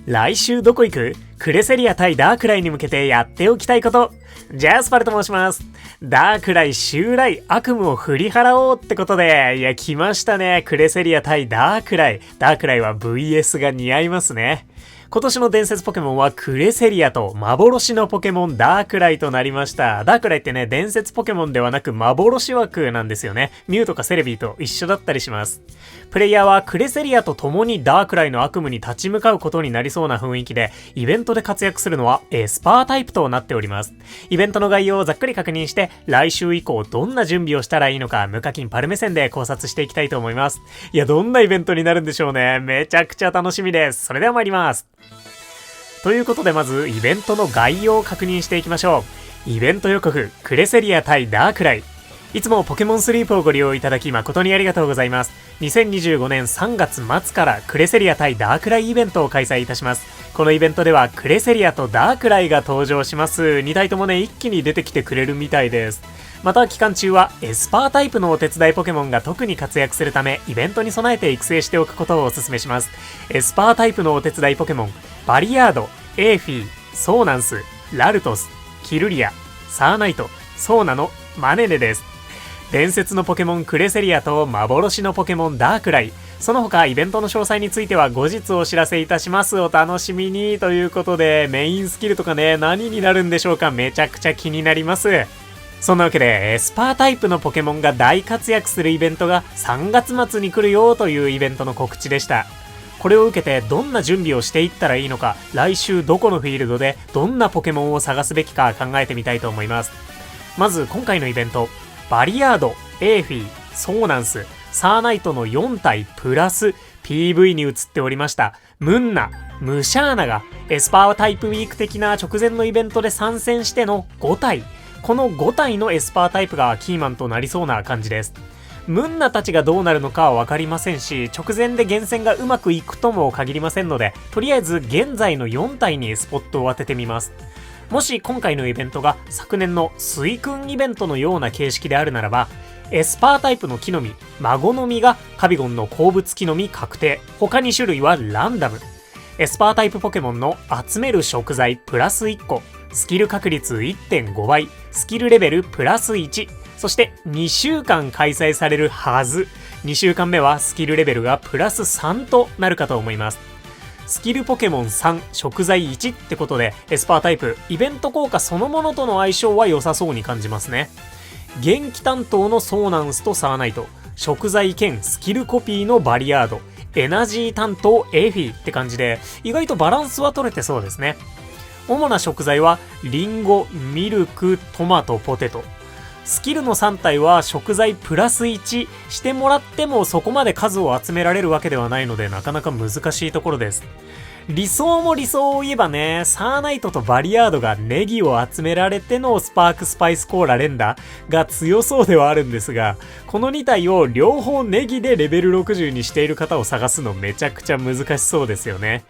来週どこ行く？クレセリア対ダークライに向けてやっておきたいこと。ジャスパルと申します。ダークライ襲来、悪夢を振り払おうってことで、いや来ましたね。クレセリア対ダークライ。ダークライは VS が似合いますね。今年の伝説ポケモンはクレセリアと幻のポケモンダークライとなりました。ダークライってね、伝説ポケモンではなく幻枠なんですよね。ミュウとかセレビーと一緒だったりします。プレイヤーはクレセリアと共にダークライの悪夢に立ち向かうことになりそうな雰囲気で、イベントで活躍するのはエスパータイプとなっております。イベントの概要をざっくり確認して、来週以降どんな準備をしたらいいのか、無課金パル目線で考察していきたいと思います。いや、どんなイベントになるんでしょうね。めちゃくちゃ楽しみです。それでは参ります。ということでまずイベントの概要を確認していきましょう。イベント予告、クレセリア対ダークライ。いつもポケモンスリープをご利用いただき誠にありがとうございます。2025年3月末からクレセリア対ダークライイベントを開催いたします。このイベントではクレセリアとダークライが登場します。2体ともね、一気に出てきてくれるみたいです。また期間中はエスパータイプのお手伝いポケモンが特に活躍するため、イベントに備えて育成しておくことをお勧めします。エスパータイプのお手伝いポケモン、バリアード、エーフィー、ソーナンス、ラルトス、キルリア、サーナイト、ソーナのマネネです。伝説のポケモンクレセリアと幻のポケモンダークライ。その他イベントの詳細については後日お知らせいたします。お楽しみに。ということでメインスキルとかね、何になるんでしょうか。めちゃくちゃ気になります。そんなわけでエスパータイプのポケモンが大活躍するイベントが3月末に来るよというイベントの告知でした。これを受けてどんな準備をしていったらいいのか、来週どこのフィールドでどんなポケモンを探すべきか考えてみたいと思います。まず今回のイベント、バリアード、エーフィー、ソーナンス、サーナイトの4体プラス PV に映っておりましたムンナ、ムシャーナがエスパータイプウィーク的な直前のイベントで参戦しての5体。この5体のエスパータイプがキーマンとなりそうな感じです。ムンナたちがどうなるのかはわかりませんし、直前で厳選がうまくいくとも限りませんので、とりあえず現在の4体にスポットを当ててみます。もし今回のイベントが昨年のスイクンイベントのような形式であるならば、エスパータイプの木の実、孫の実がカビゴンの好物木の実確定。他2種類はランダム。エスパータイプポケモンの集める食材プラス1個、スキル確率 1.5 倍、スキルレベルプラス1、そして2週間開催されるはず。2週間目はスキルレベルがプラス3となるかと思います。スキルポケモン3、食材1ってことで、エスパータイプ、イベント効果そのものとの相性は良さそうに感じますね。元気担当のソーナンスとサーナイト、食材兼スキルコピーのバリアード、エナジー担当エフィって感じで、意外とバランスは取れてそうですね。主な食材はリンゴ、ミルク、トマト、ポテト。スキルの3体は食材プラス1してもらってもそこまで数を集められるわけではないので、なかなか難しいところです。理想も理想を言えばね、サーナイトとバリアードがネギを集められてのスパークスパイスコーラ連打が強そうではあるんですが、この2体を両方ネギでレベル60にしている方を探すのめちゃくちゃ難しそうですよね。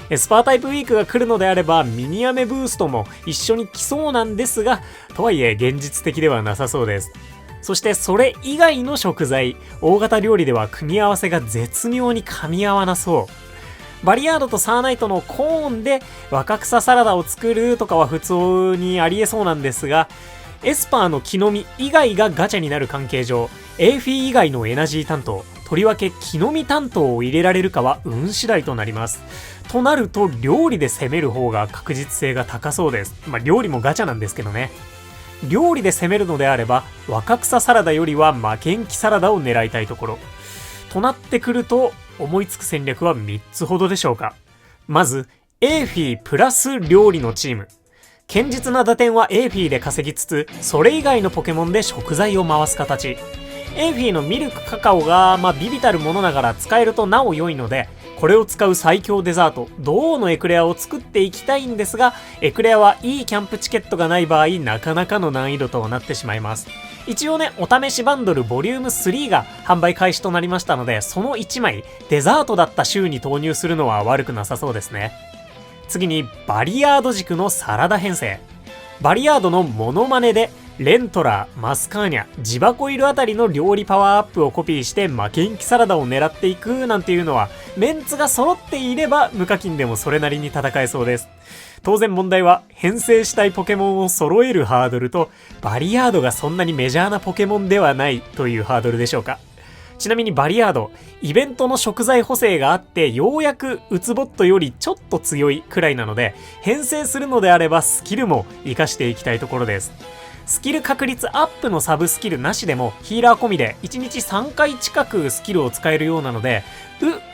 エスパータイプウィークが来るのであればミニアメブーストも一緒に来そうなんですが、とはいえ現実的ではなさそうです。そしてそれ以外の食材、大型料理では組み合わせが絶妙に噛み合わなそう。バリアードとサーナイトのコーンで若草サラダを作るとかは普通にありえそうなんですが、エスパーの木の実以外がガチャになる関係上、エーフィー以外のエナジー担当、とりわけ木の実担当を入れられるかは運次第となります。となると料理で攻める方が確実性が高そうです。料理もガチャなんですけどね。料理で攻めるのであれば若草サラダよりは負けん気サラダを狙いたいところとなってくると、思いつく戦略は3つほどでしょうか。まずエーフィープラス料理のチーム。堅実な打点はエーフィーで稼ぎつつ、それ以外のポケモンで食材を回す形。エーフィーのミルクカカオがビビたるものながら使えるとなお良いので、これを使う最強デザート、銅のエクレアを作っていきたいんですが、エクレアはいいキャンプチケットがない場合、なかなかの難易度となってしまいます。一応ね、お試しバンドルボリューム3が販売開始となりましたので、その1枚、デザートだった週に投入するのは悪くなさそうですね。次に、バリアード軸のサラダ編成。バリアードのモノマネで、レントラー、マスカーニャ、ジバコイルあたりの料理パワーアップをコピーして負けん気サラダを狙っていくなんていうのは、メンツが揃っていれば無課金でもそれなりに戦えそうです。当然問題は編成したいポケモンを揃えるハードルと、バリアードがそんなにメジャーなポケモンではないというハードルでしょうか。ちなみにバリアード、イベントの食材補正があってようやくウツボットよりちょっと強いくらいなので、編成するのであればスキルも活かしていきたいところです。スキル確率アップのサブスキルなしでもヒーラー込みで1日3回近くスキルを使えるようなので、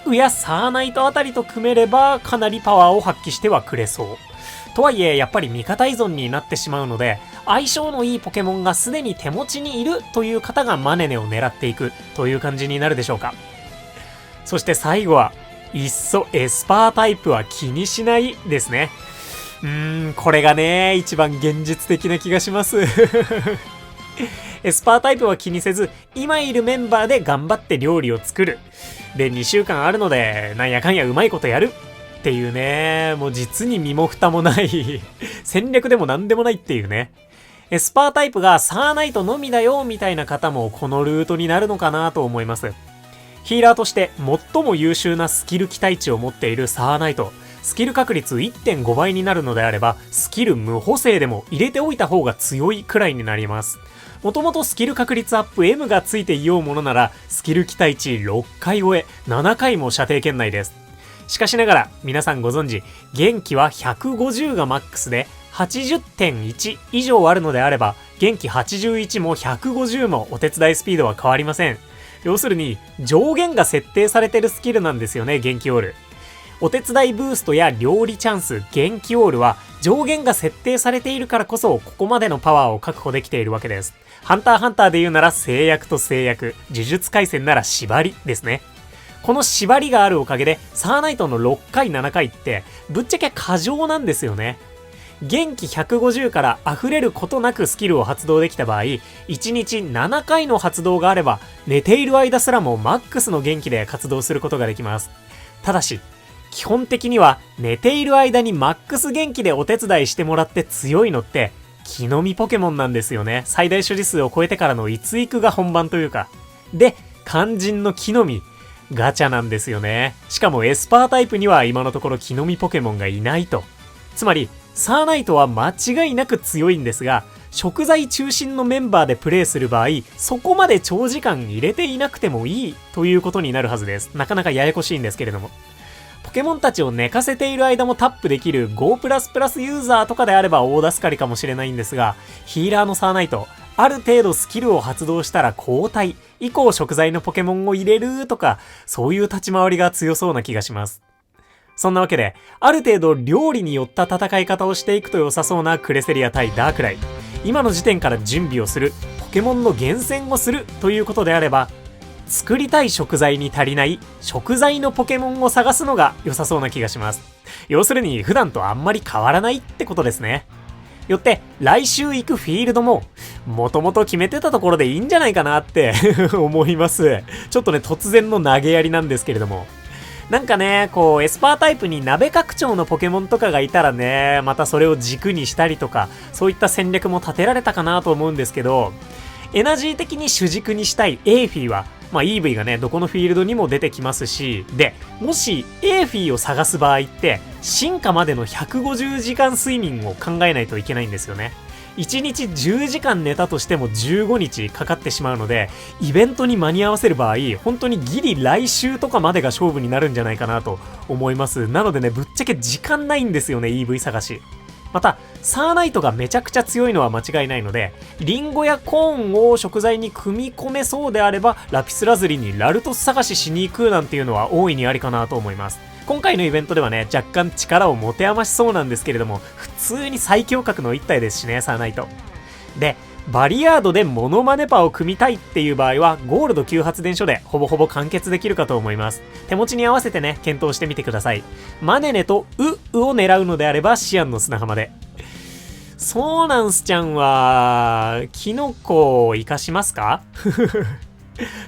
ウやサーナイトあたりと組めればかなりパワーを発揮してはくれそう。とはいえやっぱり味方依存になってしまうので、相性のいいポケモンがすでに手持ちにいるという方がマネネを狙っていくという感じになるでしょうか。そして最後は、いっそエスパータイプは気にしないですね。これがね、一番現実的な気がします。エスパータイプは気にせず、今いるメンバーで頑張って料理を作る。で、2週間あるので、なんやかんやうまいことやる。っていうね、もう実に身も蓋もない戦略でもなんでもないっていうね。エスパータイプがサーナイトのみだよみたいな方もこのルートになるのかなと思います。ヒーラーとして最も優秀なスキル期待値を持っているサーナイト。スキル確率 1.5 倍になるのであれば、スキル無補正でも入れておいた方が強いくらいになります。もともとスキル確率アップ M がついていようものなら、スキル期待値6回超え、7回も射程圏内です。しかしながら、皆さんご存知、元気は150がマックスで、80.1 以上あるのであれば、元気81も150もお手伝いスピードは変わりません。要するに、上限が設定されてるスキルなんですよね、元気オール。お手伝いブーストや料理チャンス、元気オールは、上限が設定されているからこそ、ここまでのパワーを確保できているわけです。ハンターハンターで言うなら制約と制約、呪術廻戦なら縛りですね。この縛りがあるおかげで、サーナイトの6回7回って、ぶっちゃけ過剰なんですよね。元気150から溢れることなくスキルを発動できた場合、1日7回の発動があれば、寝ている間すらもマックスの元気で活動することができます。ただし、基本的には寝ている間にマックス元気でお手伝いしてもらって強いのって、木の実ポケモンなんですよね。最大所持数を超えてからの逸育が本番というか。で、肝心の木の実。ガチャなんですよね。しかもエスパータイプには今のところ木の実ポケモンがいないと。つまり、サーナイトは間違いなく強いんですが、食材中心のメンバーでプレイする場合、そこまで長時間入れていなくてもいいということになるはずです。なかなかややこしいんですけれども。ポケモンたちを寝かせている間もタップできる 5++ ユーザーとかであれば大助かりかもしれないんですが、ヒーラーのサーナイト、ある程度スキルを発動したら交代、以降食材のポケモンを入れるとか、そういう立ち回りが強そうな気がします。そんなわけで、ある程度料理によった戦い方をしていくと良さそうなクレセリア対ダークライ。今の時点から準備をする、ポケモンの厳選をするということであれば、作りたい食材に足りない食材のポケモンを探すのが良さそうな気がします。要するに普段とあんまり変わらないってことですね。よって来週行くフィールドももともと決めてたところでいいんじゃないかなって思います。ちょっとね突然の投げやりなんですけれども、なんかねこうエスパータイプに鍋拡張のポケモンとかがいたらね、またそれを軸にしたりとかそういった戦略も立てられたかなと思うんですけど、エナジー的に主軸にしたいエーフィーはEV がねどこのフィールドにも出てきますし、でもしエーフィーを探す場合って進化までの150時間睡眠を考えないといけないんですよね。1日10時間寝たとしても15日かかってしまうので、イベントに間に合わせる場合本当にギリ来週とかまでが勝負になるんじゃないかなと思います。なのでねぶっちゃけ時間ないんですよね EV 探し。またサーナイトがめちゃくちゃ強いのは間違いないので、リンゴやコーンを食材に組み込めそうであればラピスラズリにラルトス探ししに行くなんていうのは大いにありかなと思います。今回のイベントではね若干力を持て余しそうなんですけれども、普通に最強格の一体ですしねサーナイトで、バリヤードでモノマネパを組みたいっていう場合はゴールド級発電所でほぼほぼ完結できるかと思います。手持ちに合わせてね検討してみてください。マネネとウを狙うのであればシアンの砂浜で。そうなんすちゃんはキノコを活かしますか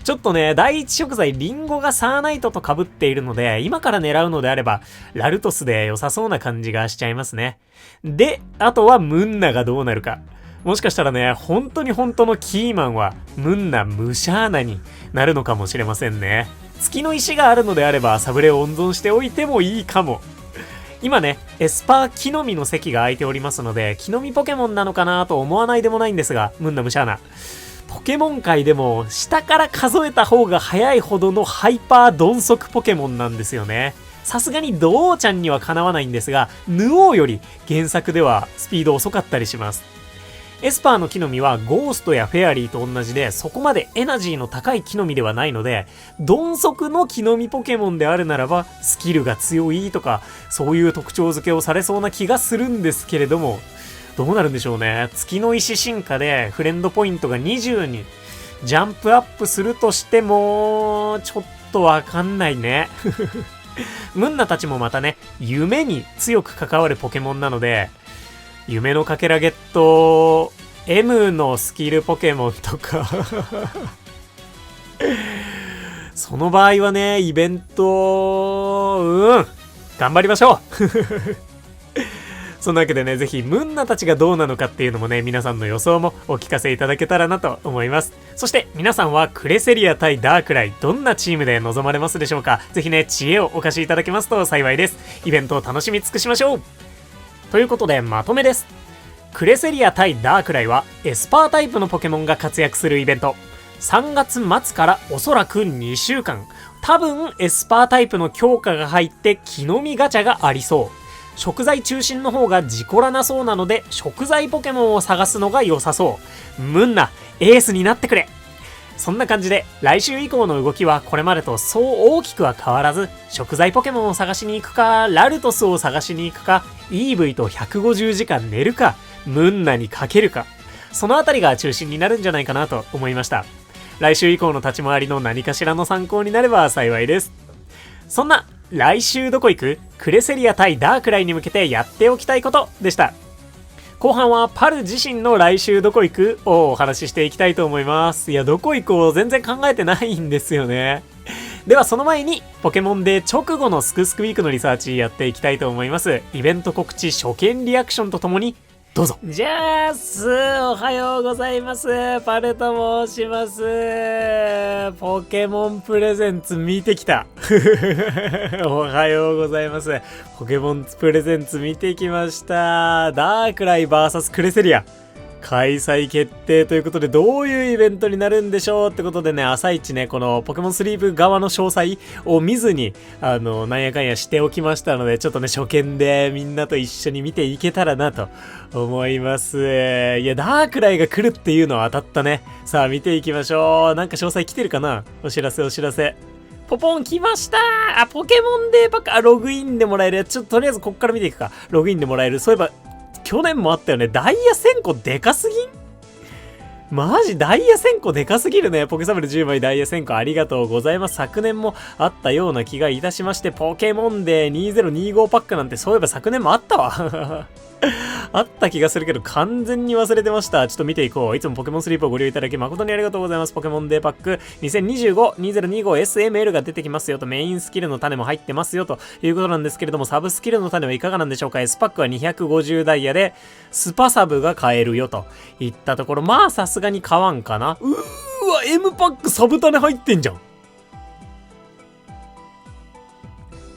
ちょっとね第一食材リンゴがサーナイトと被っているので、今から狙うのであればラルトスで良さそうな感じがしちゃいますね。であとはムンナがどうなるか。もしかしたらね、本当のキーマンはムンナ・ムシャーナになるのかもしれませんね。月の石があるのであればサブレを温存しておいてもいいかも。今ね、エスパー木の実の席が空いておりますので、木の実ポケモンなのかなと思わないでもないんですが、ムンナ・ムシャーナ。ポケモン界でも下から数えた方が早いほどのハイパー鈍速ポケモンなんですよね。さすがにドウちゃんにはかなわないんですが、ヌオーより原作ではスピード遅かったりします。エスパーの木の実はゴーストやフェアリーと同じで、そこまでエナジーの高い木の実ではないので、鈍速の木の実ポケモンであるならばスキルが強いとか、そういう特徴付けをされそうな気がするんですけれども、どうなるんでしょうね。月の石進化でフレンドポイントが20にジャンプアップするとしても、ちょっとわかんないね。ムンナたちもまたね、夢に強く関わるポケモンなので、夢のかけらゲット M のスキルポケモンとかその場合はね、イベント頑張りましょうそんなわけでね、ぜひムンナたちがどうなのかっていうのもね、皆さんの予想もお聞かせいただけたらなと思います。そして皆さんはクレセリア対ダークライ、どんなチームで臨まれますでしょうか。ぜひね、知恵をお貸しいただけますと幸いです。イベントを楽しみ尽くしましょう。ということでまとめです。クレセリア対ダークライはエスパータイプのポケモンが活躍するイベント。3月末からおそらく2週間。多分エスパータイプの強化が入って木の実ガチャがありそう。食材中心の方が事故らなそうなので、食材ポケモンを探すのが良さそう。ムンナ、エースになってくれ。そんな感じで、来週以降の動きはこれまでとそう大きくは変わらず、食材ポケモンを探しに行くか、ラルトスを探しに行くか、EV と150時間寝るか、ムンナにかけるか、そのあたりが中心になるんじゃないかなと思いました。来週以降の立ち回りの何かしらの参考になれば幸いです。そんな、来週どこ行く？クレセリア対ダークライに向けてやっておきたいことでした。後半はパル自身の来週どこ行くをお話ししていきたいと思います。いや、どこ行こう全然考えてないんですよね。ではその前にポケモンで直後のスクスクウィークのリサーチやっていきたいと思います。イベント告知初見リアクションとともにどうぞ。じゃあおはようございます。パルと申します。ポケモンプレゼンツ見てきた。おはようございます。ポケモンプレゼンツ見てきました。ダークライ VS クレセリア。開催決定ということで、どういうイベントになるんでしょうってことでね、朝一ね、このポケモンスリープ側の詳細を見ずに、なんやかんやしておきましたので、ちょっとね、初見でみんなと一緒に見ていけたらなと思います。いや、ダークライが来るっていうのは当たったね。さあ、見ていきましょう。なんか詳細来てるかな？お知らせ。ポポン来ましたー。ポケモンデーパック、ログインでもらえるやつ。ちょっととりあえずこっから見ていくか。ログインでもらえる。そういえば、去年もあったよね。ダイヤ1000個でかすぎん？マジダイヤ1000個でかすぎるね。ポケサブル10枚ダイヤ1000個ありがとうございます。昨年もあったような気がいたしまして、ポケモンデー2025パックなんてそういえば昨年もあったわ。あった気がするけど完全に忘れてました。ちょっと見ていこう。いつもポケモンスリープをご利用いただき誠にありがとうございます。ポケモンデーパック 2025-2025SML が出てきますよと、メインスキルの種も入ってますよということなんですけれども、サブスキルの種はいかがなんでしょうか。 S パックは250ダイヤでスパサブが買えるよといったところ、まあさすがに買わんかな。うーわ M パックサブ種入ってんじゃん。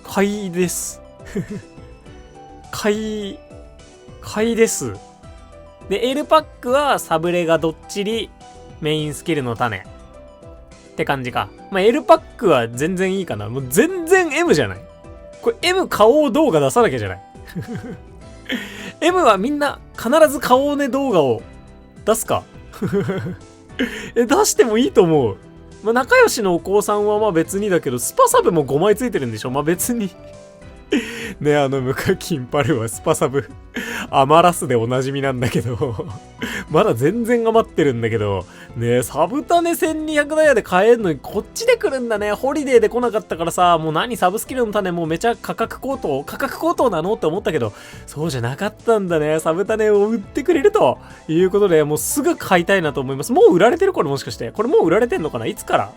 買いです買いです。で、L パックはサブレがどっちりメインスキルの種って感じか。まあ、L パックは全然いいかな。もう全然 M じゃない。これ M 買おう動画出さなきゃじゃない。M はみんな必ず買おうね動画を出すか。出してもいいと思う。まあ、仲良しのお子さんはまあ別にだけど、スパサブも5枚ついてるんでしょ。まあ別に。ね、無課金パルはスパサブ余らすでおなじみなんだけどまだ全然余ってるんだけどね、サブタネ1200ダイヤで買えるのにこっちで来るんだね。ホリデーで来なかったからさ、もう何サブスキルの種もうめちゃ価格高騰なのって思ったけど、そうじゃなかったんだね。サブタネを売ってくれるということで、もうすぐ買いたいなと思います。もう売られてる？これもしかしてこれもう売られてんのかな。いつから？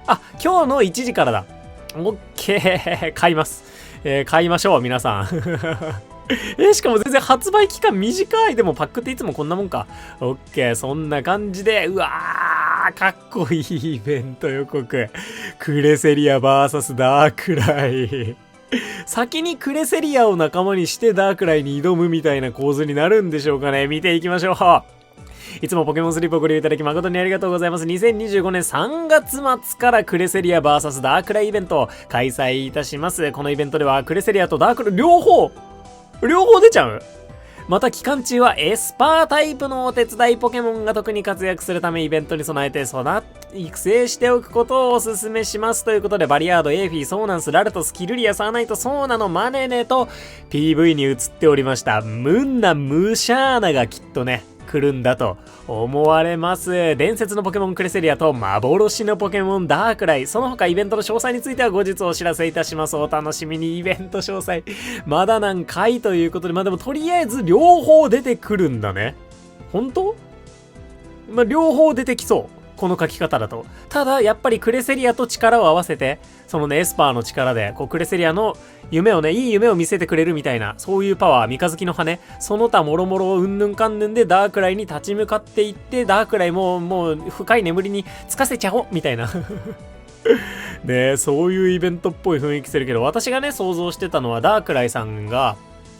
あ、今日の1時からだ。オッケー、買います。買いましょう皆さんしかも全然発売期間短い。でもパックっていつもこんなもんか。オッケー、そんな感じで、うわー、かっこいいイベント予告。クレセリア VS ダークライ。先にクレセリアを仲間にしてダークライに挑むみたいな構図になるんでしょうかね。見ていきましょう。いつもポケモンスリップをご利用いただき誠にありがとうございます。2025年3月末からクレセリア VS ダークライイベントを開催いたします。このイベントではクレセリアとダークライ両方出ちゃう。また期間中はエスパータイプのお手伝いポケモンが特に活躍するためイベントに備えて育成しておくことをお勧めしますということで、バリアード、エーフィー、ソーナンス、ラルトス、キルリア、サーナイト、ソーナのマネネと PV に映っておりましたムンナ・ムシャーナがきっとね来るんだと思われます。伝説のポケモンクレセリアと幻のポケモンダークライ、その他イベントの詳細については後日お知らせいたします。お楽しみに。イベント詳細まだ何回ということで、でもとりあえず両方出てくるんだね。本当？両方出てきそう、この書き方だと。ただやっぱりクレセリアと力を合わせて、そのねエスパーの力でクレセリアの夢をね、いい夢を見せてくれるみたいな、そういうパワー、三日月の羽、その他もろもろうんぬんかんぬんでダークライに立ち向かっていって、ダークライもう深い眠りにつかせちゃおうみたいなね、そういうイベントっぽい雰囲気するけど、私がね想像してたのはダークライさんが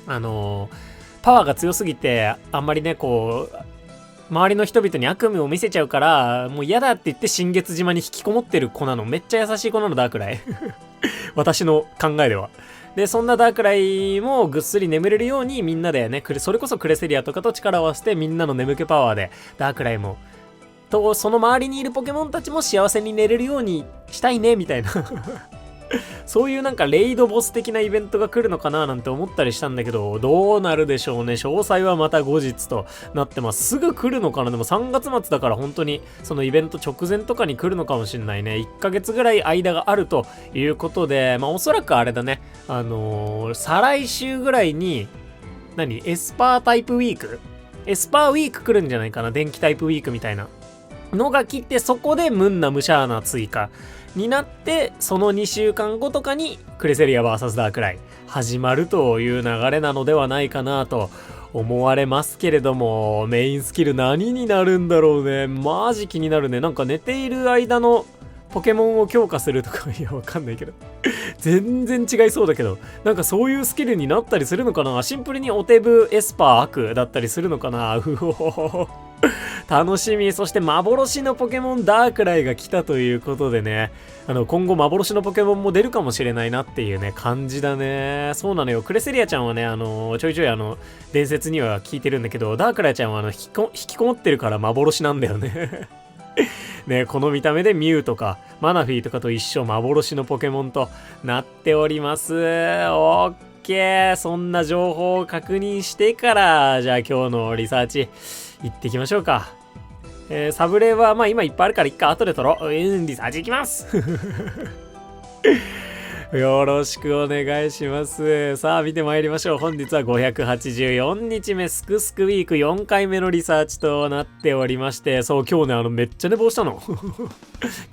パワーが強すぎてあんまりね周りの人々に悪夢を見せちゃうからもう嫌だって言って新月島に引きこもってる子なの。めっちゃ優しい子なのダークライ私の考えでは。でそんなダークライもぐっすり眠れるようにみんなでね、それこそクレセリアとかと力を合わせてみんなの眠気パワーでダークライもとその周りにいるポケモンたちも幸せに寝れるようにしたいねみたいなそういうなんかレイドボス的なイベントが来るのかななんて思ったりしたんだけど、どうなるでしょうね。詳細はまた後日となってます。すぐ来るのかな。でも3月末だから本当にそのイベント直前とかに来るのかもしれないね。1ヶ月ぐらい間があるということで、おそらくあれだね、再来週ぐらいにエスパータイプウィーク、エスパーウィーク来るんじゃないかな。電気タイプウィークみたいなのが来て、そこでムンナムシャーナ追加になって、その2週間後とかにクレセリア VS ダークライ始まるという流れなのではないかなと思われますけれども、メインスキル何になるんだろうね。マジ気になるね。なんか寝ている間のポケモンを強化するとか、いやわかんないけど全然違いそうだけど、なんかそういうスキルになったりするのかな。シンプルにお手部エスパー悪だったりするのかな。うお楽しみ。そして幻のポケモンダークライが来たということでね、今後幻のポケモンも出るかもしれないなっていうね感じだね。そうなのよ。クレセリアちゃんはねちょいちょい伝説には聞いてるんだけど、ダークライちゃんは引きこもってるから幻なんだよねね、この見た目でミュウとかマナフィーとかと一緒、幻のポケモンとなっております。オッケー。そんな情報を確認してから、じゃあ今日のリサーチ行ってきましょうか。サブレは今いっぱいあるから後で撮ろう。リサーチ行きますよろしくお願いします。さあ見てまいりましょう。本日は584日目スクスクウィーク4回目のリサーチとなっておりまして、そう今日ねめっちゃ寝坊したの昨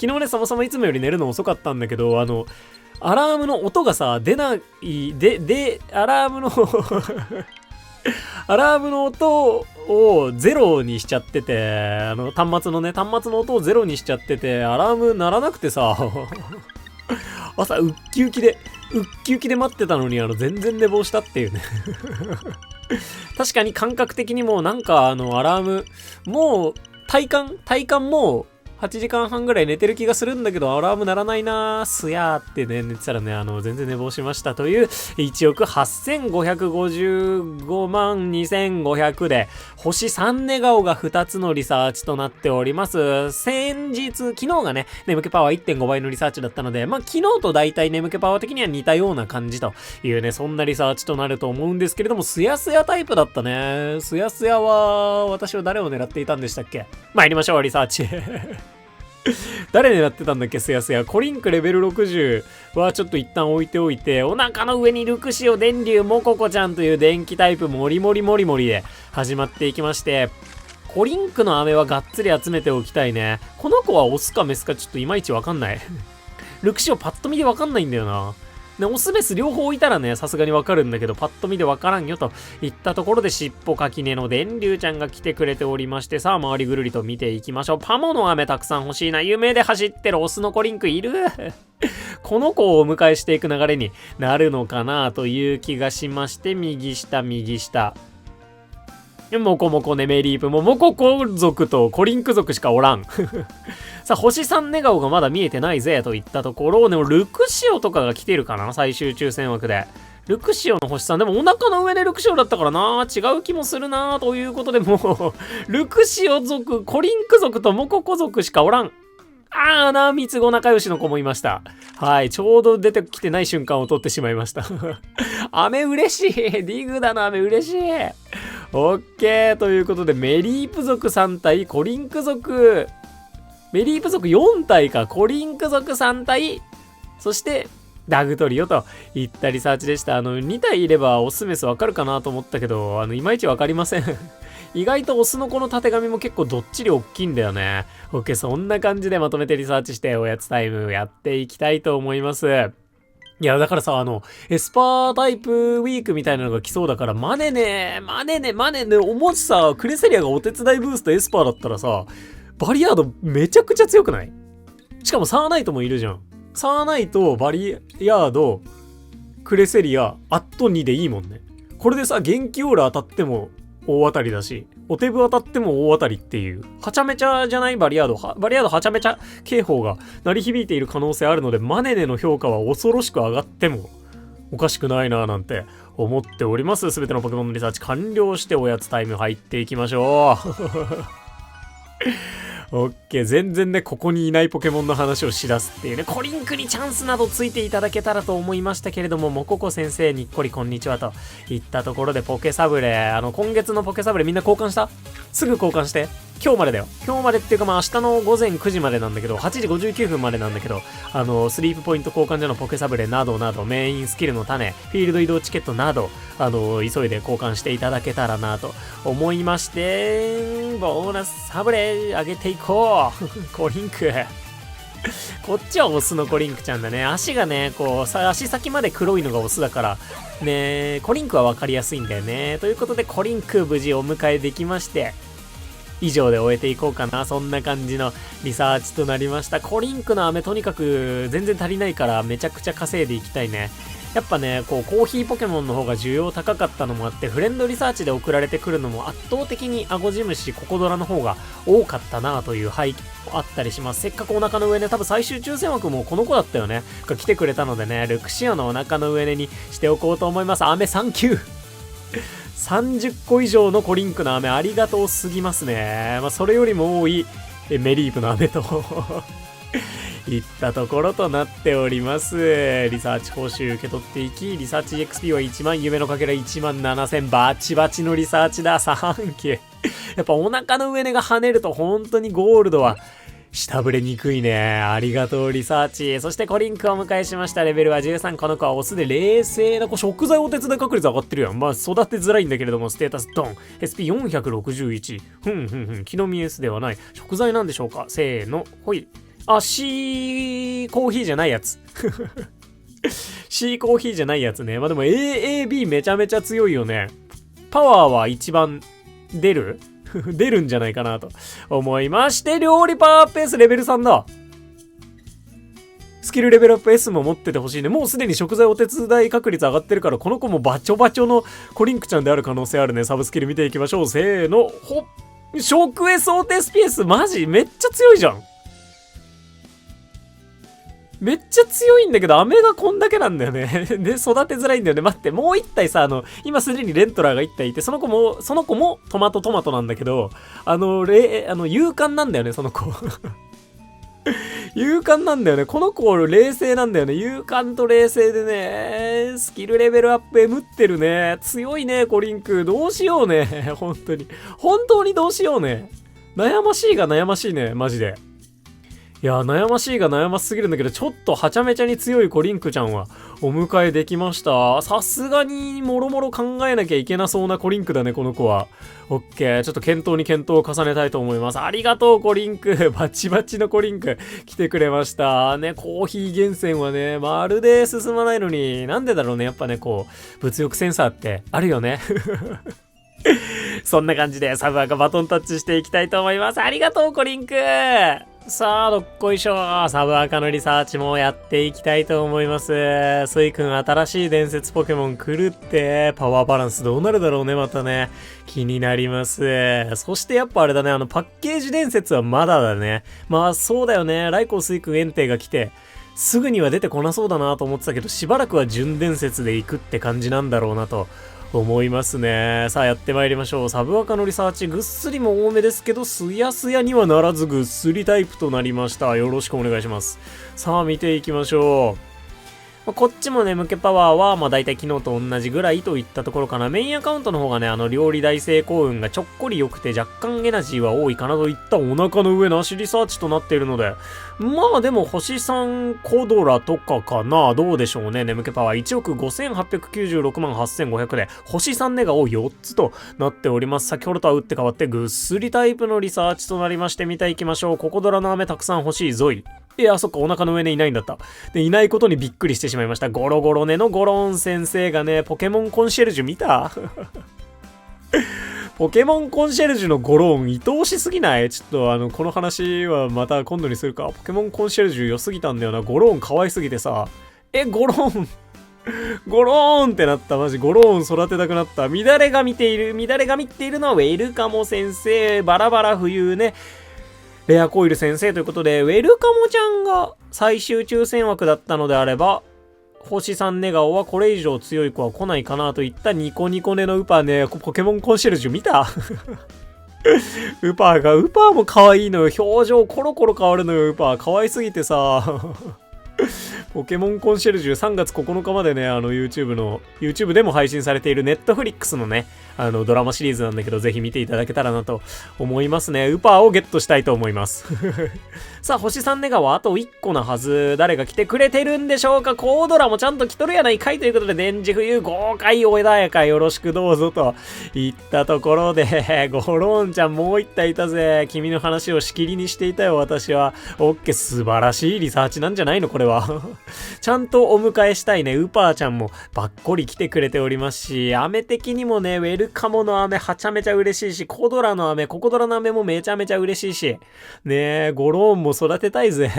日ねそもそもいつもより寝るの遅かったんだけど、アラームの音がさ出ないアラームのアラームの音をゼロにしちゃってて、端末の音をゼロにしちゃってて、アラーム鳴らなくてさ朝ウッキウキで待ってたのに全然寝坊したっていうね確かに感覚的にもなんかアラームもう体感もう8時間半ぐらい寝てる気がするんだけど、アラーム鳴らないなーすやーってね寝てたらね全然寝坊しましたという1億8555万2500で星3寝顔が2つのリサーチとなっております。昨日がね眠気パワー 1.5 倍のリサーチだったので、昨日と大体眠気パワー的には似たような感じというね、そんなリサーチとなると思うんですけれども、すやすやタイプだったね。すやすやは私は誰を狙っていたんでしたっけ。参りましょうリサーチ誰狙ってたんだっけ。すやすやコリンクレベル60はちょっと一旦置いておいて、お腹の上にルクシオ、電流、モココちゃんという電気タイプモリモリで始まっていきまして、コリンクの飴はがっつり集めておきたいね。この子はオスかメスかちょっといまいちわかんないルクシオパッと見でわかんないんだよな。ね、オスメス両方いたらね、さすがにわかるんだけど、パッと見でわからんよといったところで、しっぽかきねの電流ちゃんが来てくれておりまして、さあ、周りぐるりと見ていきましょう。パモの飴たくさん欲しいな。夢で走ってるオスのコリンクいるこの子をお迎えしていく流れになるのかなという気がしまして、右下、右下。もこもこねメリープももここ族とコリンク族しかおらん。さあ、星さん寝顔がまだ見えてないぜといったところ、でもルクシオとかが来てるかな最終抽選枠で。ルクシオの星さん、でもお腹の上でルクシオだったからな、違う気もするなということで、もう、ルクシオ族、コリンク族とモココ族しかおらん。三つ子仲良しの子もいました。はい、ちょうど出てきてない瞬間を撮ってしまいました。飴嬉しい。ディグダの飴嬉しい。オッケーということで、メリープ族3体、コリンク族、メリープ族4体か、コリンク族3体、そして、ダグトリオといったリサーチでした。2体いればオスメスわかるかなと思ったけど、いまいちわかりません。意外とオスの子の縦紙も結構どっちり大きいんだよね。OK、そんな感じでまとめてリサーチしておやつタイムやっていきたいと思います。いや、だからさ、エスパータイプウィークみたいなのが来そうだから、マネね、もしさ、クレセリアがお手伝いブーストエスパーだったらさ、バリアードめちゃくちゃ強くない？しかもサーナイトもいるじゃん。サーナイト、バリアード、クレセリア、アット2でいいもんね。これでさ、元気オーラ当たっても大当たりだし、お手部当たっても大当たりっていう、はちゃめちゃじゃないバリアードはちゃめちゃ警報が鳴り響いている可能性あるので、マネネの評価は恐ろしく上がってもおかしくないなぁなんて思っております。すべてのポケモンのリサーチ完了しておやつタイム入っていきましょう。オッケー、全然ね、ここにいないポケモンの話をしだすっていうね、コリンクにチャンスなどついていただけたらと思いましたけれども、もここ先生にっこりこんにちはといったところで、ポケサブレ、今月のポケサブレみんな交換した？すぐ交換して。今日までだよ。今日までっていうか、明日の午前9時までなんだけど、8時59分までなんだけど、スリープポイント交換所のポケサブレなどなど、メインスキルの種、フィールド移動チケットなど、急いで交換していただけたらなと思いまして、ボーナスサブレ上げていこう。コリンク。こっちはオスのコリンクちゃんだね。足がね、足先まで黒いのがオスだから、ね、コリンクはわかりやすいんだよね。ということで、コリンク無事お迎えできまして、以上で終えていこうかな。そんな感じのリサーチとなりました。コリンクの飴とにかく全然足りないからめちゃくちゃ稼いでいきたいね。やっぱね、コーヒーポケモンの方が需要高かったのもあって、フレンドリサーチで送られてくるのも圧倒的にアゴジムシ、ココドラの方が多かったなという背景あったりします。せっかくお腹の上で、多分最終抽選枠もこの子だったよね。が来てくれたのでね、ルクシオのお腹の上にしておこうと思います。飴サンキュー30個以上のコリンクの飴ありがとうすぎますね。それよりも多いメリープの飴といったところとなっております。リサーチ報酬受け取っていき、リサーチ XP は1万、夢のかけら1万7000、バチバチのリサーチだ。サンキュー。やっぱお腹の上根が跳ねると本当にゴールドは下振れにくいね。ありがとうリサーチ。そしてコリンクをお迎えしました。レベルは13。この子はオスで冷静な食材お手伝い確率上がってるやん。育てづらいんだけれども、ステータスドン。SP461。木の実 S ではない。食材なんでしょうか？せーの。ほい。C コーヒーじゃないやつ。C コーヒーじゃないやつね。でも AAB めちゃめちゃ強いよね。パワーは一番出るんじゃないかなと思いまして、料理パワーアップ S レベル3だ。スキルレベルアップ S も持っててほしいね。もうすでに食材お手伝い確率上がってるから、この子もバチョバチョのコリンクちゃんである可能性あるね。サブスキル見ていきましょう。せーの。食 S オーテ SPS マジめっちゃ強いじゃん。めっちゃ強いんだけど、飴がこんだけなんだよね。で、育てづらいんだよね。待って、もう一体さ、今すでにレントラーが一体いて、その子もトマトなんだけど、勇敢なんだよね、その子。勇敢なんだよね。この子、冷静なんだよね。勇敢と冷静でね、スキルレベルアップ M ってるね。強いね、コリンク。どうしようね。本当にどうしようね。悩ましいね、マジで。いや、悩ましいが悩ますぎるんだけど、ちょっとはちゃめちゃに強いコリンクちゃんはお迎えできました。さすがにもろもろ考えなきゃいけなそうなコリンクだね、この子は。オッケー。ちょっと検討に検討を重ねたいと思います。ありがとう、コリンク。バチバチのコリンク来てくれました。ね、コーヒー厳選はね、まるで進まないのに、なんでだろうね。やっぱね、こう、物欲センサーってあるよね。そんな感じでサブアカバトンタッチしていきたいと思います。ありがとう、コリンク。さあ、どっこいしょ。サブアカのリサーチもやっていきたいと思います。スイ君、新しい伝説ポケモン来るって、パワーバランスどうなるだろうね、またね。気になります。そしてやっぱあれだね、パッケージ伝説はまだだね。まあそうだよね、ライコウスイ君エンテイが来て、すぐには出てこなそうだなと思ってたけど、しばらくは純伝説で行くって感じなんだろうなと。思いますね。さあやってまいりましょう。サブアカのリサーチ、ぐっすりも多めですけど、すやすやにはならずぐっすりタイプとなりました。よろしくお願いします。さあ見ていきましょう。こっちもね、ムケパワーは、まあ大体昨日と同じぐらいといったところかな。メインアカウントの方がね、料理大成功運がちょっこり良くて若干エナジーは多いかなといったお腹の上なしリサーチとなっているので、まあでも星3コドラとかかな。どうでしょうね。ネムケパワー1億5896万8500で、星3ネガを4つとなっております。先ほどとは打って変わってぐっすりタイプのリサーチとなりまして、見ていきましょう。ココドラの飴たくさん欲しいゾイ。いや、そっか、お腹の上ね、いないんだった。で、いないことにびっくりしてしまいました。ゴロゴロねのゴロン先生がね、ポケモンコンシェルジュ見たポケモンコンシェルジュのゴロン、愛おしすぎない？ちょっとこの話はまた今度にするか。ポケモンコンシェルジュ良すぎたんだよな。ゴロン可愛すぎてさ。ゴロンゴローンってなった。マジ、ゴローン育てたくなった。乱れが見ているのはウェルカモ先生、バラバラ冬ね。レアコイル先生ということで、ウェルカモちゃんが最終抽選枠だったのであれば、星3ネガオはこれ以上強い子は来ないかなといったニコニコネのウパーね、ポケモンコンシェルジュ見たウパーも可愛いのよ。表情コロコロ変わるのよ、ウパー。可愛すぎてさ。ポケモンコンシェルジュ3月9日までね、YouTube でも配信されている Netflix のね、ドラマシリーズなんだけど、ぜひ見ていただけたらなと思いますね。ウパーをゲットしたいと思います。さあ、星3ネガはあと1個なはず。誰が来てくれてるんでしょうか？コードラもちゃんと来とるやないかいということで、電磁冬豪快お枝やかよろしくどうぞといったところで、ゴローンちゃんもう一体いたぜ。君の話をしきりにしていたよ、私は。オッケー、素晴らしいリサーチなんじゃないのこれは。ちゃんとお迎えしたいね。ウパーちゃんもばっこり来てくれておりますし、飴的にもね、ウェルカモの飴はちゃめちゃ嬉しいし、ココドラの飴もめちゃめちゃ嬉しいし、ねえ、ゴローンも育てたいぜ。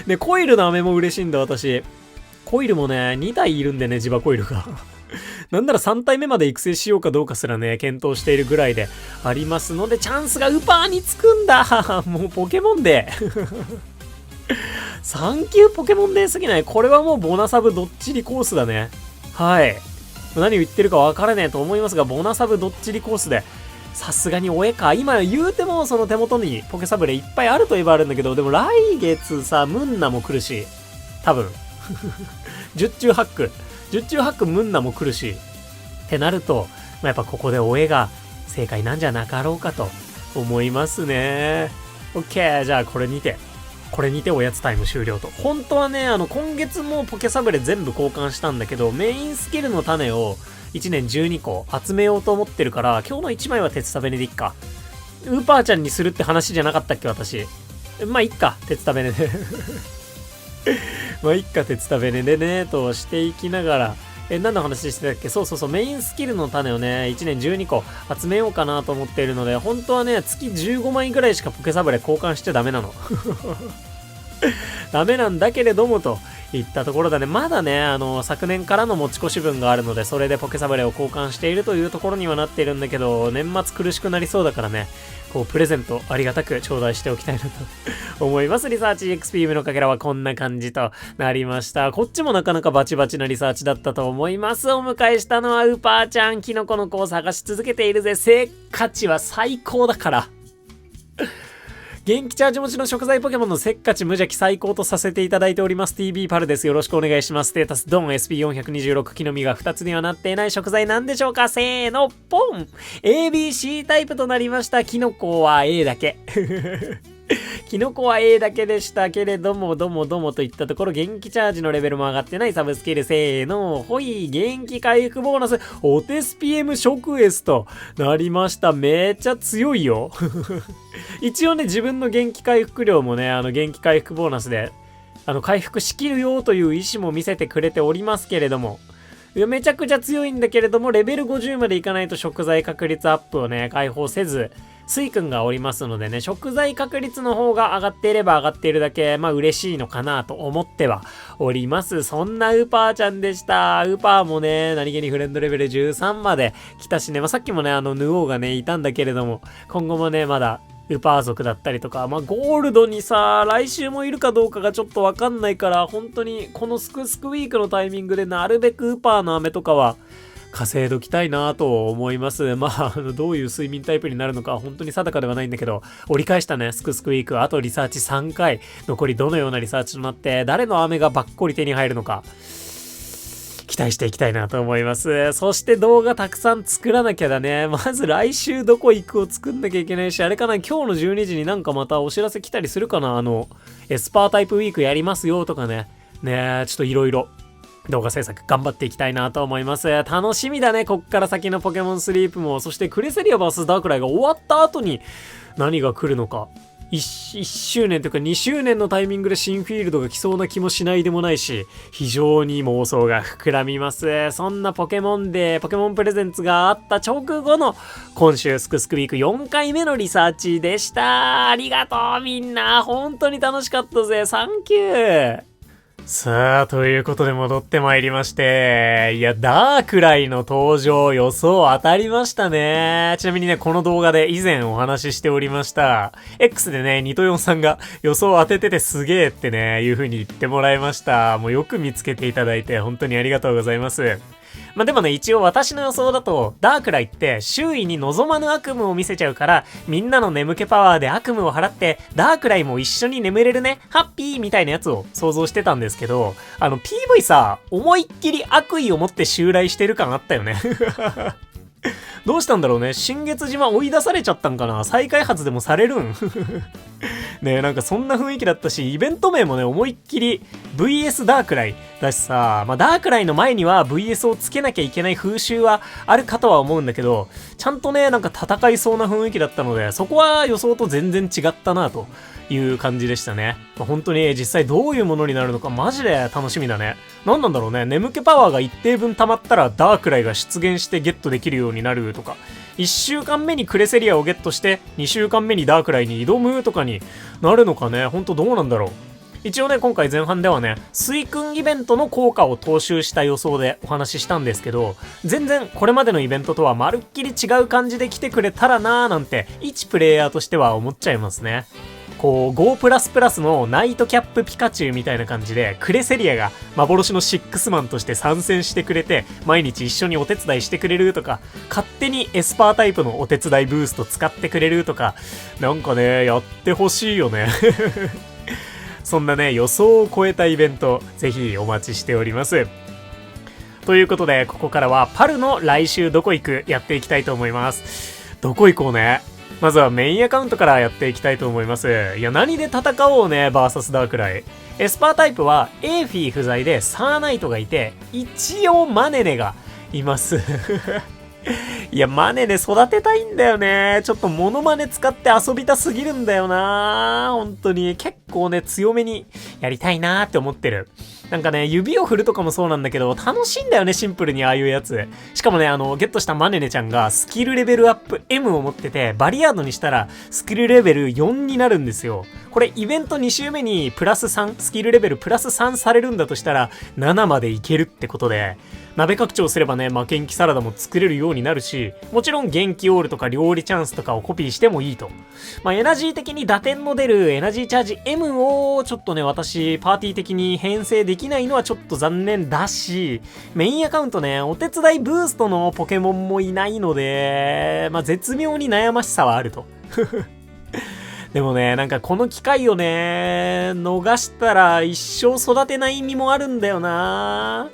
ね、コイルの飴も嬉しいんだ、私。コイルもね、2体いるんでね、自爆コイルが。なんなら3体目まで育成しようかどうかすらね、検討しているぐらいでありますので、チャンスがウパーにつくんだ。もうポケモンで。3級ポケモンですぎない？これはもうボナサブどっちりコースだね。はい。何を言ってるか分からねえと思いますが、ボナサブどっちりコースで、さすがにおえか。今言うてもその手元にポケサブレいっぱいあるといえばあるんだけど、でも来月さ、ムンナも来るし、多分。十中八九ムンナも来るし、ってなると、やっぱここでおえが正解なんじゃなかろうかと思いますね。オッケー、じゃあこれにておやつタイム終了と。本当はね、今月もポケサブレ全部交換したんだけど、メインスキルの種を1年12個集めようと思ってるから、今日の1枚は鉄タベネでいっか。ウーパーちゃんにするって話じゃなかったっけ、私。まあ、いっか、鉄タベネで。まあ、いっか、鉄タベネでね、としていきながら、何の話してたっけ？そう、メインスキルの種をね、1年12個集めようかなと思っているので、本当はね、月15枚ぐらいしかポケサブレ交換しちゃダメなの。ダメなんだけれどもといったところだね。まだね、昨年からの持ち越し分があるので、それでポケサブレを交換しているというところにはなっているんだけど、年末苦しくなりそうだからね、こう、プレゼントありがたく頂戴しておきたいなと思います。リサーチ XP のかけらはこんな感じとなりました。こっちもなかなかバチバチなリサーチだったと思います。お迎えしたのはウパーちゃん。キノコの子を探し続けているぜ。せっかちは最高だから。元気チャージ持ちの食材ポケモンのせっかち無邪気最高とさせていただいております。TB パルです。よろしくお願いします。ステータスドン SP426 木の実が2つにはなっていない食材なんでしょうか？せーの、ポン !ABC タイプとなりました。キノコは A だけ。キノコは A だけでしたけれども、どもといったところ、元気チャージのレベルも上がってないサブスキル、せーの、ほい、元気回復ボーナス、お手スピ M ショクエスとなりました。めっちゃ強いよ。一応ね、自分の元気回復量もね、元気回復ボーナスで、回復しきるよという意思も見せてくれておりますけれども、いやめちゃくちゃ強いんだけれども、レベル50までいかないと食材確率アップをね、解放せず、スイ君がおりますのでね、食材確率の方が上がっていれば上がっているだけ、まあ嬉しいのかなと思ってはおります。そんなウパーちゃんでした。ウパーもね、何気にフレンドレベル13まで来たしね、まあさっきもね、ヌオーがね、いたんだけれども、今後もね、まだ、ウパー族だったりとか、まあ、ゴールドにさ、来週もいるかどうかがちょっとわかんないから、本当に、このスクウィークのタイミングでなるべくウパーの飴とかは、稼いどきたいなと思います。まあ、どういう睡眠タイプになるのか本当に定かではないんだけど、折り返したね、スクウィーク、あとリサーチ3回、残りどのようなリサーチとなって、誰の飴がばっこり手に入るのか、期待していきたいなと思います。そして動画たくさん作らなきゃだね。まず来週どこ行くを作んなきゃいけないし、あれかな、今日の12時になんかまたお知らせ来たりするかな、エスパータイプウィークやりますよとかね。ねえ、ちょっといろいろ動画制作頑張っていきたいなと思います。楽しみだね、こっから先のポケモンスリープも。そしてクレセリア VS ダークライが終わった後に何が来るのか。1周年というか2周年のタイミングで新フィールドが来そうな気もしないでもないし、非常に妄想が膨らみます。そんなポケモンプレゼンツがあった直後の今週スクウィーク4回目のリサーチでした。ありがとうみんな。本当に楽しかったぜ。サンキュー。さあ、ということで戻ってまいりまして、いや、ダークライの登場予想当たりましたね。ちなみにね、この動画で以前お話ししておりました。X でね、ニトヨンさんが予想当てててすげーってね、いう風に言ってもらいました。もうよく見つけていただいて本当にありがとうございます。まあ、でもね、一応私の予想だと、ダークライって周囲に望まぬ悪夢を見せちゃうから、みんなの眠気パワーで悪夢を払って、ダークライも一緒に眠れるね、ハッピーみたいなやつを想像してたんですけど、PV さ、思いっきり悪意を持って襲来してる感あったよね。どうしたんだろうね。新月島追い出されちゃったんかな。再開発でもされるんねえ、なんかそんな雰囲気だったし、イベント名もね、思いっきり VS ダークライだしさ、まあダークライの前には VS をつけなきゃいけない風習はあるかとは思うんだけど、ちゃんとね、なんか戦いそうな雰囲気だったので、そこは予想と全然違ったなという感じでしたね。まあ、本当に実際どういうものになるのかマジで楽しみだね。なんなんだろうね。眠気パワーが一定分溜まったらダークライが出現してゲットできるようになるとか、1週間目にクレセリアをゲットして2週間目にダークライに挑むとかになるのかね。ほんとどうなんだろう。一応ね、今回前半ではね、水訓イベントの効果を踏襲した予想でお話ししたんですけど、全然これまでのイベントとはまるっきり違う感じで来てくれたらなーなんて、一プレイヤーとしては思っちゃいますね。こう、5++のナイトキャップピカチュウみたいな感じで、クレセリアが幻のシックスマンとして参戦してくれて、毎日一緒にお手伝いしてくれるとか、勝手にエスパータイプのお手伝いブースト使ってくれるとか、なんかね、やってほしいよね。そんなね、予想を超えたイベント、ぜひお待ちしております。ということで、ここからはパルの来週どこ行くやっていきたいと思います。どこ行こうね。まずはメインアカウントからやっていきたいと思います。いや、何で戦おうね、バーサスダークライ。エスパータイプは、エーフィー不在でサーナイトがいて、一応マネネがいます。いや、マネネ育てたいんだよね。ちょっとモノマネ使って遊びたすぎるんだよな。本当に。結構ね、強めにやりたいなーって思ってる。なんかね、指を振るとかもそうなんだけど、楽しいんだよね、シンプルにああいうやつ。しかもね、ゲットしたマネネちゃんがスキルレベルアップ M を持ってて、バリアードにしたらスキルレベル4になるんですよ。これイベント2週目にプラス3、スキルレベルプラス3されるんだとしたら、7までいけるってことで、鍋拡張すればね、負けん気サラダも作れるようになるし、もちろん元気オールとか料理チャンスとかをコピーしてもいいと。まあ、エナジー的に打点の出るエナジーチャージ M をちょっとね、私、パーティー的に編成できないのはちょっと残念だし、メインアカウントね、お手伝いブーストのポケモンもいないので、まあ、絶妙に悩ましさはあると。でもね、なんかこの機会をね、逃したら一生育てない意味もあるんだよな。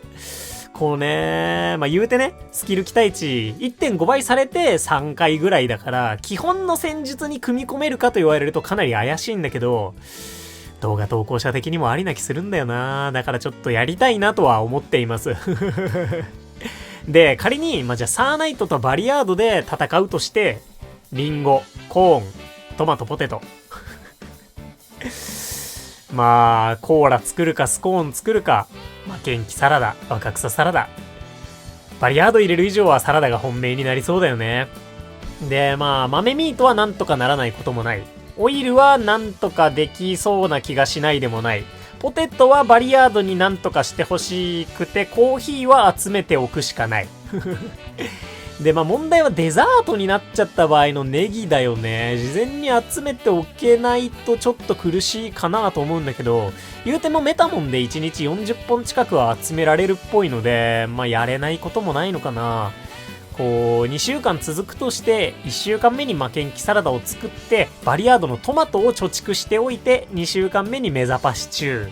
構ね、まあ言うてね、スキル期待値 1.5 倍されて3回ぐらいだから、基本の戦術に組み込めるかと言われるとかなり怪しいんだけど、動画投稿者的にもありな気するんだよな。だからちょっとやりたいなとは思っています。で、仮に、じゃあサーナイトとバリアードで戦うとして、リンゴ、コーン、トマト、ポテト。コーラ作るかスコーン作るか、負けん気サラダ、若草サラダ。バリアード入れる以上はサラダが本命になりそうだよね。で、豆ミートはなんとかならないこともない。オイルはなんとかできそうな気がしないでもない。ポテトはバリアードになんとかしてほしくて、コーヒーは集めておくしかない。で、問題はデザートになっちゃった場合のネギだよね。事前に集めておけないとちょっと苦しいかなと思うんだけど、言うてもメタモンで1日40本近くは集められるっぽいので、やれないこともないのかな。2週間続くとして、1週間目に負けん気サラダを作って、バリアードのトマトを貯蓄しておいて、2週間目にメザパシチュー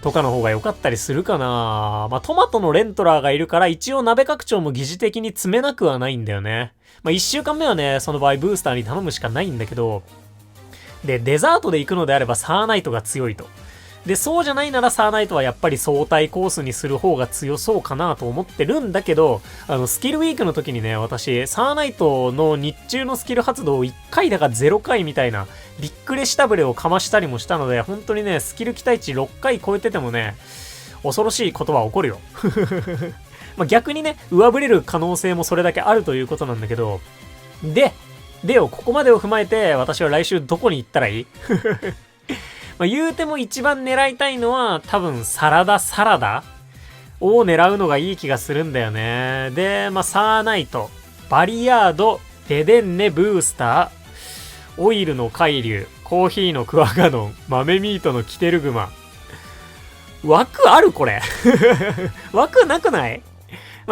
とかの方が良かったりするかな。トマトのレントラーがいるから、一応鍋拡張も疑似的に詰めなくはないんだよね。1週間目はね、その場合ブースターに頼むしかないんだけど、で、デザートで行くのであればサーナイトが強いと。で、そうじゃないならサーナイトはやっぱり相対コースにする方が強そうかなと思ってるんだけど、スキルウィークの時にね、私、サーナイトの日中のスキル発動を1回だか0回みたいな、びっくりしたぶれをかましたりもしたので、本当にね、スキル期待値6回超えててもね、恐ろしいことは起こるよ。逆にね、上振れる可能性もそれだけあるということなんだけど、でよ、ここまでを踏まえて、私は来週どこに行ったらいい？言うても一番狙いたいのは多分サラダを狙うのがいい気がするんだよね。で、サーナイト、バリヤード、デデンネブースター、オイルの海流、コーヒーのクワガノン、豆ミートのキテルグマ。枠あるこれ。枠なくない？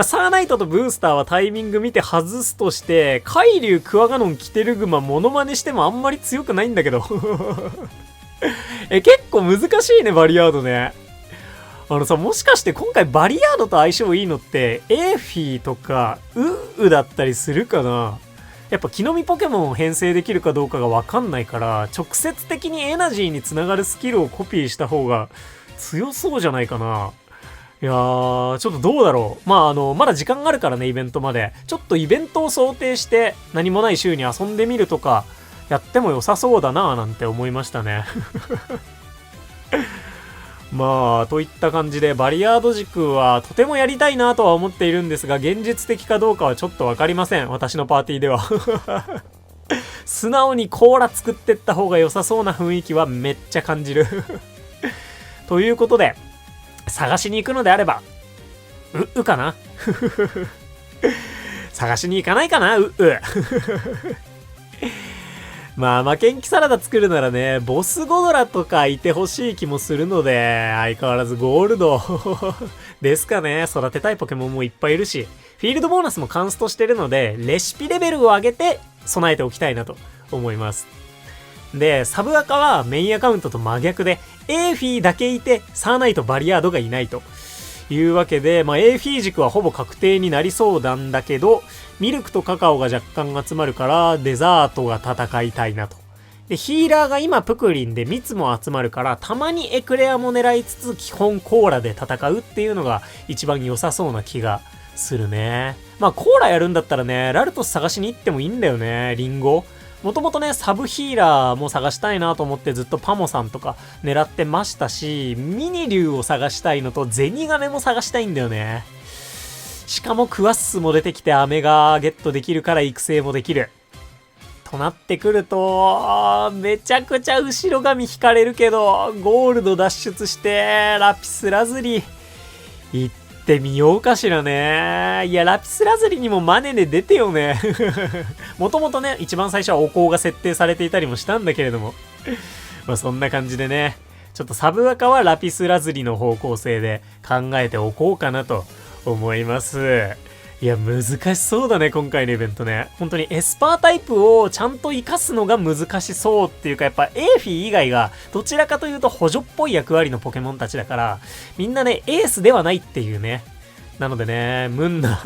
サーナイトとブースターはタイミング見て外すとして、海流、クワガノン、キテルグマモノマネしてもあんまり強くないんだけど。結構難しいね、バリアードね。もしかして今回バリアードと相性いいのって、エーフィーとか、ウだったりするかな？やっぱ木の実ポケモンを編成できるかどうかがわかんないから、直接的にエナジーにつながるスキルをコピーした方が強そうじゃないかな。いやー、ちょっとどうだろう。まだ時間があるからね、イベントまで。ちょっとイベントを想定して、何もない週に遊んでみるとか、やっても良さそうだなぁなんて思いましたね。といった感じでバリアード軸はとてもやりたいなとは思っているんですが、現実的かどうかはちょっとわかりません。私のパーティーでは。素直にコーラ作ってった方が良さそうな雰囲気はめっちゃ感じる。ということで、探しに行くのであれば、かな。探しに行かないかな。負けん気サラダ作るならね、ボスゴドラとかいてほしい気もするので、相変わらずゴールドですかね。育てたいポケモンもいっぱいいるし、フィールドボーナスもカンストしてるので、レシピレベルを上げて備えておきたいなと思います。で、サブアカはメインアカウントと真逆で、エーフィーだけいて、サーナイトバリアードがいないというわけで、エーフィー軸はほぼ確定になりそうなんだけど、ミルクとカカオが若干集まるから、デザートが戦いたいなと。で、ヒーラーが今プクリンで蜜も集まるから、たまにエクレアも狙いつつ、基本コーラで戦うっていうのが一番良さそうな気がするね。コーラやるんだったらね、ラルトス探しに行ってもいいんだよね、リンゴ。もともとね、サブヒーラーも探したいなと思ってずっとパモさんとか狙ってましたし、ミニ竜を探したいのとゼニガメも探したいんだよね。しかもクワッスも出てきて飴がゲットできるから育成もできる。となってくると、めちゃくちゃ後ろ髪引かれるけど、ゴールド脱出してラピスラズリ行ってみようかしらね。いや、ラピスラズリにもマネで出てよね。もともとね、一番最初はお香が設定されていたりもしたんだけれども。そんな感じでね、ちょっとサブアカはラピスラズリの方向性で考えておこうかなと思います。いや、難しそうだね、今回のイベントね。本当にエスパータイプをちゃんと活かすのが難しそうっていうか、やっぱエーフィー以外がどちらかというと補助っぽい役割のポケモンたちだから、みんなね、エースではないっていうね。なのでね、ムンナ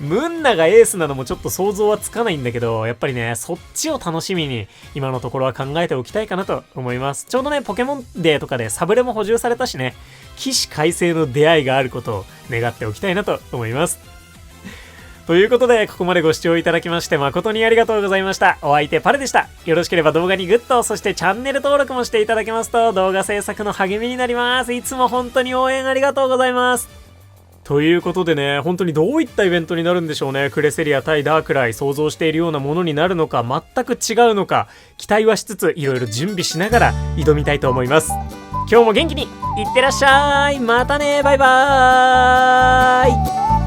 ムンナがエースなのもちょっと想像はつかないんだけど、やっぱりね、そっちを楽しみに今のところは考えておきたいかなと思います。ちょうどね、ポケモンデーとかでサブレも補充されたしね、起死回生の出会いがあることを願っておきたいなと思います。ということで、ここまでご視聴いただきまして誠にありがとうございました。お相手パルでした。よろしければ動画にグッド、そしてチャンネル登録もしていただけますと動画制作の励みになります。いつも本当に応援ありがとうございます。ということでね、本当にどういったイベントになるんでしょうね。クレセリア対ダークライ、想像しているようなものになるのか、全く違うのか、期待はしつつ、いろいろ準備しながら挑みたいと思います。今日も元気にいってらっしゃい。またね、バイバーイ。